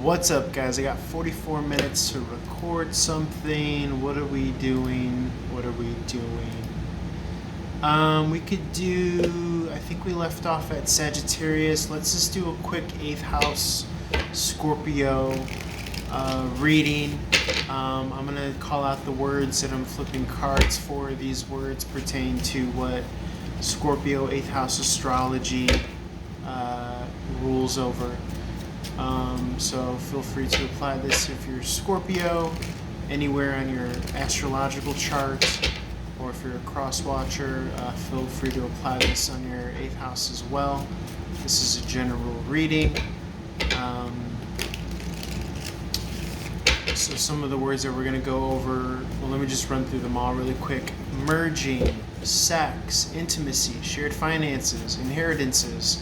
What's up, guys? I got 44 minutes to record something. What are we doing? We could do, I think we left off at Sagittarius. Let's just do a quick 8th house Scorpio reading. I'm going to call out the words that I'm flipping cards for. These words pertain to what Scorpio 8th house astrology rules over. So feel free to apply this if you're Scorpio anywhere on your astrological chart, or if you're a cross watcher, feel free to apply this on your 8th house as well. This is a general reading. So some of the words that we're going to go over, well, let me just run through them all really quick. Merging, sex, intimacy, shared finances, inheritances,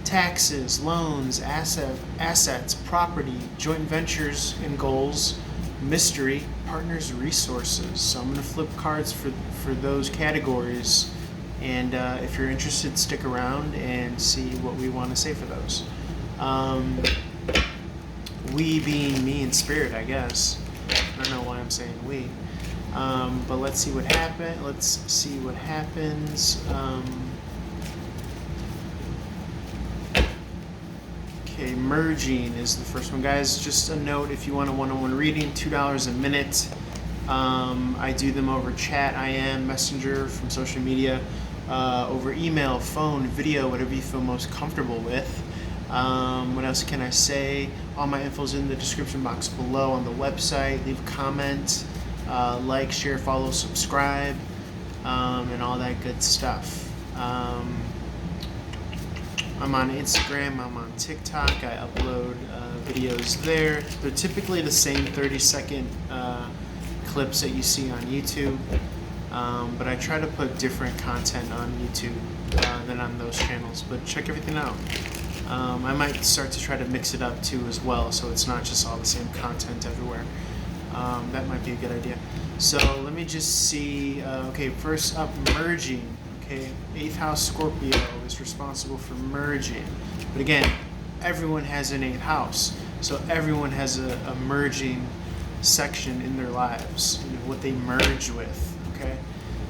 taxes, loans, assets, property, joint ventures and goals, mystery, partners, resources. So I'm going to flip cards for those categories, and if you're interested, stick around and see what we want to say for those. We being me and spirit, I guess. I don't know why I'm saying we. But let's see what happens. Okay, merging is the first one, guys. Just a note, if you want a one-on-one reading, $2 a minute. I do them over chat, IM, Messenger, from social media, over email, phone, video, whatever you feel most comfortable with. What else can I say? All my info's in the description box below on the website. Leave a comment, like, share, follow, subscribe, and all that good stuff. I'm on Instagram, I'm on TikTok, I upload videos there. They're typically the same 30-second clips that you see on YouTube, but I try to put different content on YouTube than on those channels, but check everything out. I might start to try to mix it up too as well, so it's not just all the same content everywhere. That might be a good idea. So let me just see, okay, first up, merging. Okay, 8th house Scorpio is responsible for merging. But again, everyone has an 8th house, so everyone has a merging section in their lives, what they merge with. Okay,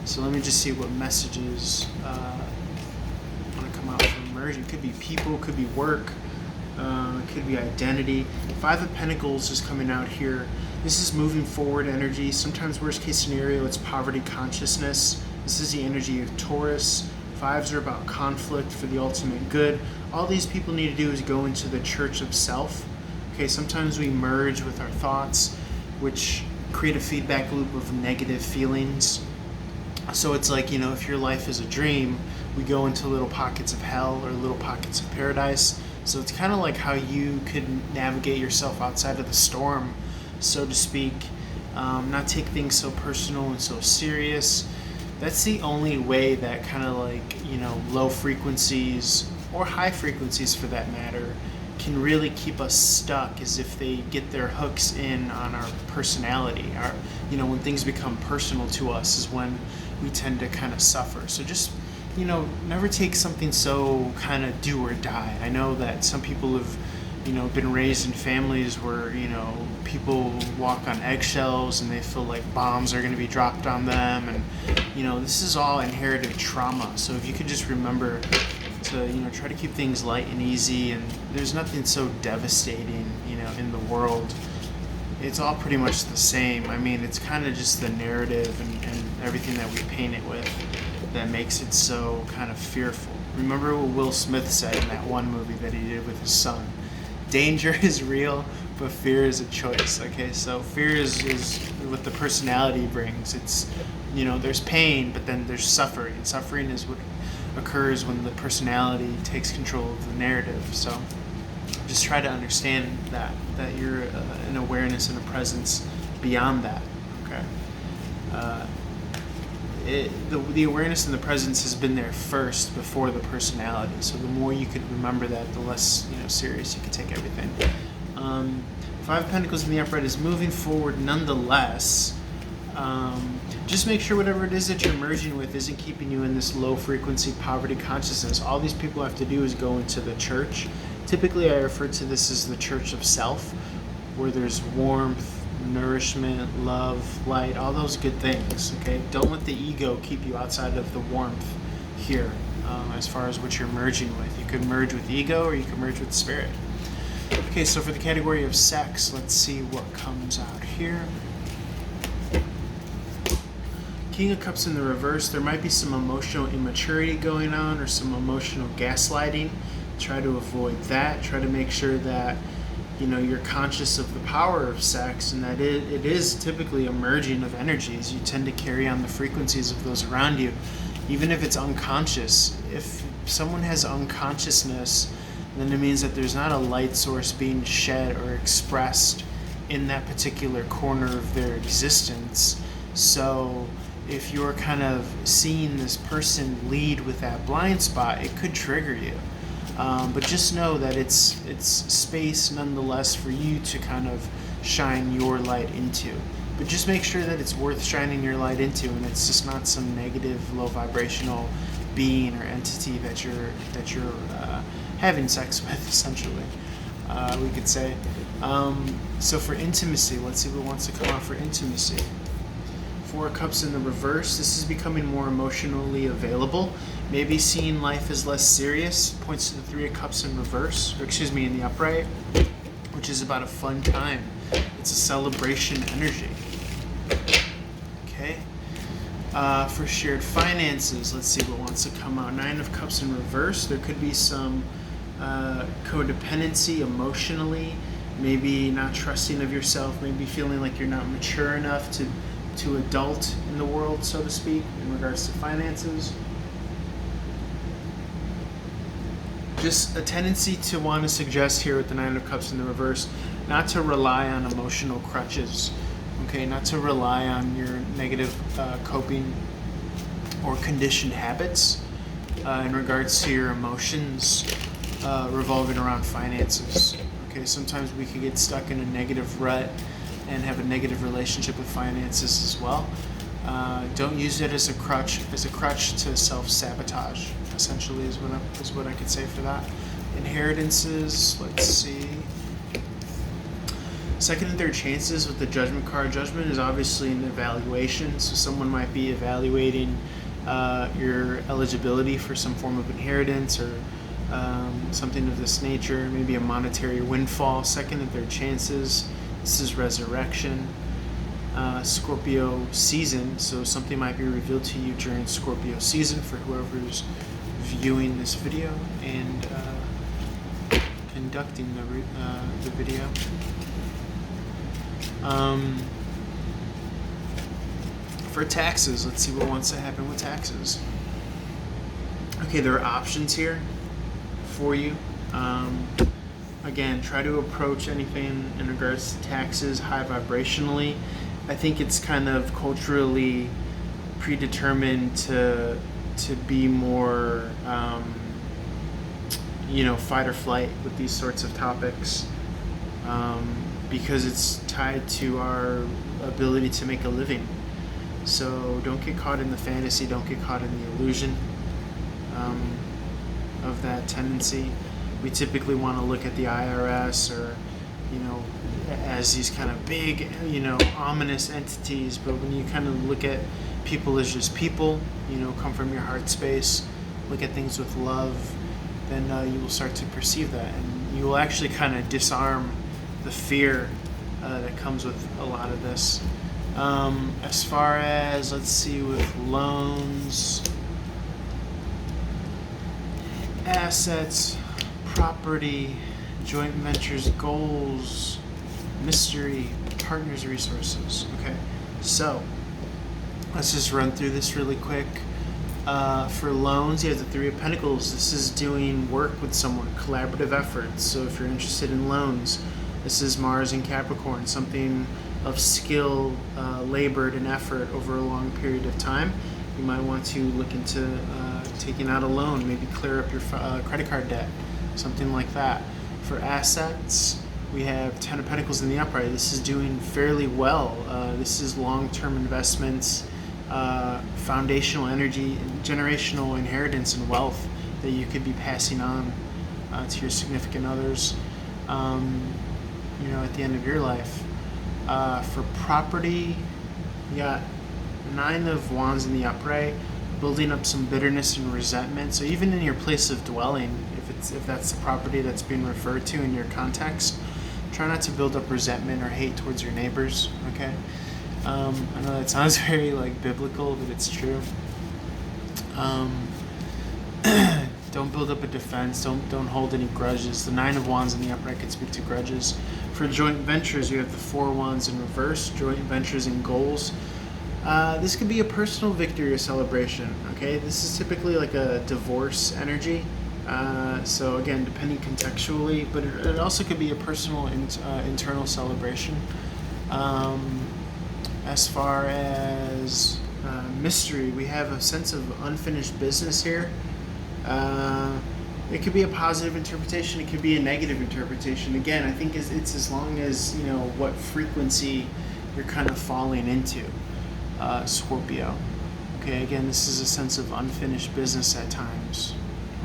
so let me just see what messages want to come out from merging. It could be people, it could be work, it could be identity. 5 of Pentacles is coming out here. This is moving forward energy. Sometimes worst case scenario, it's poverty consciousness. This is the energy of Taurus. 5s are about conflict for the ultimate good. All these people need to do is go into the church of self. Okay, sometimes we merge with our thoughts, which create a feedback loop of negative feelings. So it's like, if your life is a dream, we go into little pockets of hell or little pockets of paradise. So it's kind of like how you could navigate yourself outside of the storm, so to speak. Not take things so personal and so serious. That's the only way that kind of like, low frequencies or high frequencies for that matter can really keep us stuck, is if they get their hooks in on our personality. When things become personal to us is when we tend to kind of suffer. So just, never take something so kind of do or die. I know that some people have, been raised in families where, people walk on eggshells and they feel like bombs are going to be dropped on them. And, this is all inherited trauma. So if you could just remember to, try to keep things light and easy, and there's nothing so devastating, in the world. It's all pretty much the same. I mean, it's kind of just the narrative and everything that we paint it with that makes it so kind of fearful. Remember what Will Smith said in that one movie that he did with his son. Danger is real, but fear is a choice. Okay, so fear is what the personality brings. It's, there's pain, but then there's suffering. And suffering is what occurs when the personality takes control of the narrative. So just try to understand that you're an awareness and a presence beyond that. Okay. The awareness and the presence has been there first before the personality. So the more you could remember that, the less serious you could take everything. 5 of Pentacles in the upright is moving forward nonetheless. Just make sure whatever it is that you're merging with isn't keeping you in this low frequency poverty consciousness. All these people have to do is go into the church Typically, I refer to this as the church of self, where there's warmth, nourishment, love, light, all those good things. Okay, don't let the ego keep you outside of the warmth here. As far as what you're merging with, you could merge with ego, or you could merge with spirit. Okay, so for the category of sex, let's see what comes out here. King of Cups in the reverse, there might be some emotional immaturity going on or some emotional gaslighting. Try to avoid that. Try to make sure that you're conscious of the power of sex, and that it is typically a merging of energies. You tend to carry on the frequencies of those around you, even if it's unconscious. If someone has unconsciousness, then it means that there's not a light source being shed or expressed in that particular corner of their existence. So if you're kind of seeing this person lead with that blind spot, it could trigger you. But just know that it's space nonetheless for you to kind of shine your light into. But just make sure that it's worth shining your light into, and it's just not some negative, low vibrational being or entity that you're having sex with, essentially. We could say. So for intimacy, let's see what wants to come out for intimacy. Four of Cups in the reverse, this is becoming more emotionally available. Maybe seeing life as less serious. Points to the Three of Cups in reverse, in the upright, which is about a fun time. It's a celebration energy. Okay. For shared finances, let's see what wants to come out. Nine of Cups in reverse. There could be some codependency emotionally, maybe not trusting of yourself, maybe feeling like you're not mature enough to adult in the world, so to speak, in regards to finances. Just a tendency to want to suggest here with the Nine of Cups in the reverse, not to rely on emotional crutches, okay? Not to rely on your negative coping or conditioned habits in regards to your emotions revolving around finances. Okay, sometimes we can get stuck in a negative rut and have a negative relationship with finances as well. Don't use it as a crutch to self-sabotage, essentially, is what I could say for that. Inheritances, let's see. Second and third chances with the Judgment card. Judgment is obviously an evaluation, so someone might be evaluating your eligibility for some form of inheritance or something of this nature, maybe a monetary windfall. Second and third chances. This is resurrection. Scorpio season, so something might be revealed to you during Scorpio season for whoever's viewing this video and conducting the video. For taxes, let's see what wants to happen with taxes. Okay, there are options here for you. Again, try to approach anything in regards to taxes high vibrationally. I think it's kind of culturally predetermined to be more, fight or flight with these sorts of topics, because it's tied to our ability to make a living. So don't get caught in the fantasy, don't get caught in the illusion of that tendency. We typically want to look at the IRS or, as these kind of big, ominous entities. But when you kind of look at people as just people, come from your heart space, look at things with love, then you will start to perceive that. And you will actually kind of disarm the fear that comes with a lot of this. As far as, let's see, with loans, assets, property, joint ventures, goals, mystery, partners, resources. Okay, so let's just run through this really quick. For loans, you have the Three of Pentacles. This is doing work with someone, collaborative efforts. So if you're interested in loans, this is Mars in Capricorn, something of skill, labored and effort over a long period of time. You might want to look into taking out a loan, maybe clear up your credit card debt, something like that. For assets, we have Ten of Pentacles in the upright. This is doing fairly well. This is long-term investments, foundational energy, generational inheritance and wealth that you could be passing on to your significant others, at the end of your life. For property, you got 9 of Wands in the upright, building up some bitterness and resentment. So even in your place of dwelling, if that's the property that's being referred to in your context, try not to build up resentment or hate towards your neighbors. Okay, I know that sounds very biblical, but it's true. Don't build up a defense. Don't hold any grudges. The 9 of Wands in the upright could speak to grudges. For joint ventures, you have the 4 Wands in reverse. Joint ventures and goals. This could be a personal victory or celebration. Okay, this is typically like a divorce energy. So again, depending contextually, but it also could be a personal internal celebration. As far as mystery, we have a sense of unfinished business here. It could be a positive interpretation. It could be a negative interpretation. Again, I think it's as long as what frequency you're kind of falling into, Scorpio. Okay, again, this is a sense of unfinished business at times.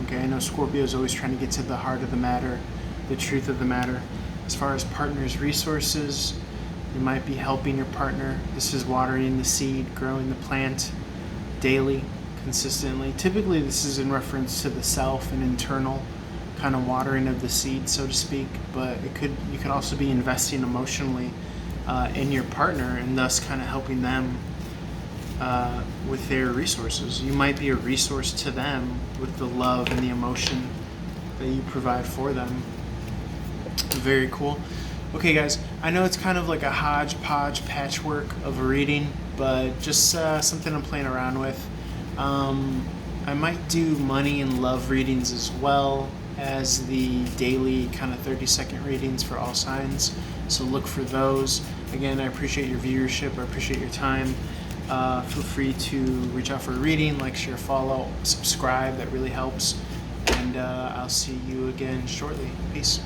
Okay, I know Scorpio is always trying to get to the heart of the matter, the truth of the matter. As far as partners' resources, you might be helping your partner. This is watering the seed, growing the plant daily, consistently. Typically, this is in reference to the self and internal kind of watering of the seed, so to speak. But you could also be investing emotionally in your partner, and thus kind of helping them with their resources. You might be a resource to them with the love and the emotion that you provide for them. Very cool. Okay, guys, I know it's kind of like a hodgepodge patchwork of a reading, but just something I'm playing around with. I might do money and love readings as well as the daily kind of 30-second readings for all signs, so look for those. Again, I appreciate your viewership. I appreciate your time. Feel free to reach out for a reading, like, share, follow, subscribe. That really helps. And I'll see you again shortly. Peace.